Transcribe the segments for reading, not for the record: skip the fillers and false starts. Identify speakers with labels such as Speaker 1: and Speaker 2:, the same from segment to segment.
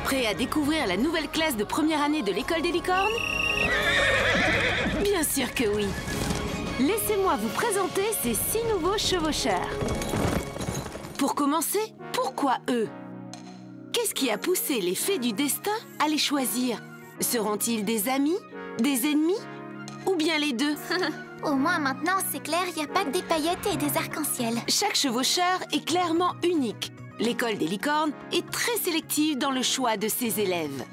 Speaker 1: Prêt à découvrir la nouvelle classe de première année de l'école des licornes? Bien sûr que oui. Laissez-moi vous présenter ces 6 nouveaux chevaucheurs. Pour commencer, pourquoi eux? Qu'est-ce qui a poussé les fées du destin à les choisir? Seront-ils des amis, des ennemis ou bien les deux?
Speaker 2: Au moins maintenant, c'est clair, il n'y a pas que des paillettes et des arcs-en-ciel.
Speaker 1: Chaque chevaucheur est clairement unique. L'école des licornes est très sélective dans le choix de ses élèves.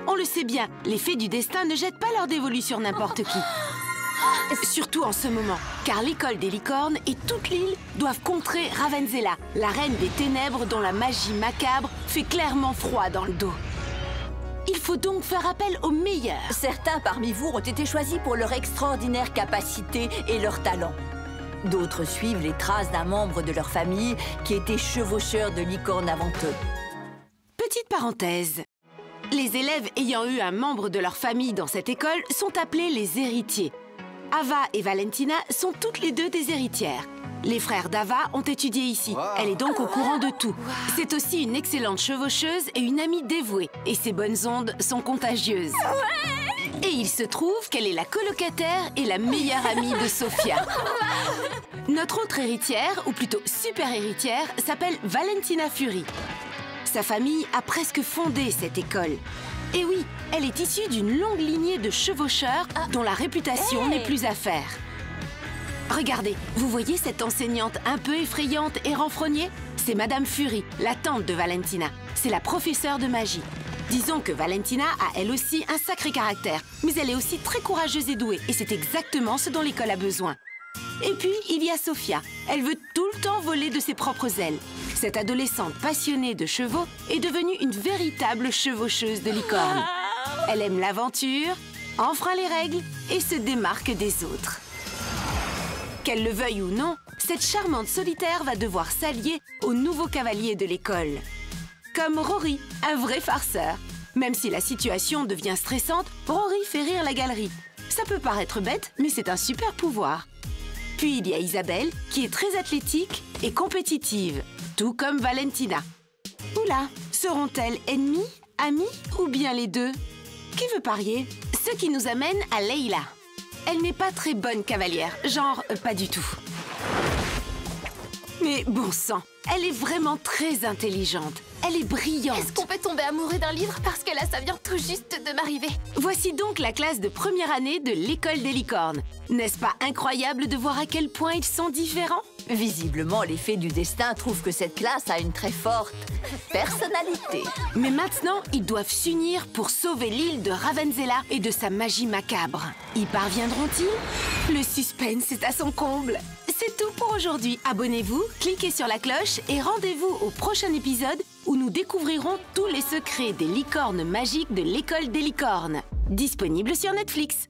Speaker 1: On le sait bien, les fées du destin ne jettent pas leur dévolu sur n'importe qui. Surtout en ce moment, car l'école des licornes et toute l'île doivent contrer Ravenzela, la reine des ténèbres dont la magie macabre fait clairement froid dans le dos. Il faut donc faire appel aux meilleurs.
Speaker 3: Certains parmi vous ont été choisis pour leur extraordinaire capacité et leur talent. D'autres suivent les traces d'un membre de leur famille qui était chevaucheur de licorne avant eux.
Speaker 1: Petite parenthèse. Les élèves ayant eu un membre de leur famille dans cette école sont appelés les héritiers. Ava et Valentina sont toutes les deux des héritières. Les frères d'Ava ont étudié ici. Elle est donc au courant de tout. C'est aussi une excellente chevaucheuse et une amie dévouée. Et ses bonnes ondes sont contagieuses. Et il se trouve qu'elle est la colocataire et la meilleure amie de Sophia. Notre autre héritière, ou plutôt super héritière, s'appelle Valentina Fury. Sa famille a presque fondé cette école. Et oui, elle est issue d'une longue lignée de chevaucheurs dont la réputation n'est plus à faire. Regardez, vous voyez cette enseignante un peu effrayante et renfrognée? C'est Madame Fury, la tante de Valentina. C'est la professeure de magie. Disons que Valentina a elle aussi un sacré caractère, mais elle est aussi très courageuse et douée, et c'est exactement ce dont l'école a besoin. Et puis, il y a Sophia. Elle veut tout le temps voler de ses propres ailes. Cette adolescente passionnée de chevaux est devenue une véritable chevaucheuse de licorne. Elle aime l'aventure, enfreint les règles et se démarque des autres. Qu'elle le veuille ou non, cette charmante solitaire va devoir s'allier aux nouveaux cavaliers de l'école. Comme Rory, un vrai farceur. Même si la situation devient stressante, Rory fait rire la galerie. Ça peut paraître bête, mais c'est un super pouvoir. Puis il y a Isabelle, qui est très athlétique et compétitive, tout comme Valentina. Oula, seront-elles ennemies, amies ou bien les deux? Qui veut parier? Ce qui nous amène à Leila. Elle n'est pas très bonne cavalière, genre pas du tout. Mais bon sang, elle est vraiment très intelligente. Elle est brillante.
Speaker 4: Est-ce qu'on peut tomber amoureux d'un livre? Parce que là, ça vient tout juste de m'arriver.
Speaker 1: Voici donc la classe de première année de l'école des licornes. N'est-ce pas incroyable de voir à quel point ils sont différents?
Speaker 3: Visiblement, les fées du destin trouvent que cette classe a une très forte personnalité.
Speaker 1: Mais maintenant, ils doivent s'unir pour sauver l'île de Ravenzela et de sa magie macabre. Y parviendront-ils? Le suspense est à son comble. C'est tout pour aujourd'hui. Abonnez-vous, cliquez sur la cloche et rendez-vous au prochain épisode où nous découvrirons tous les secrets des licornes magiques de l'école des licornes. Disponible sur Netflix.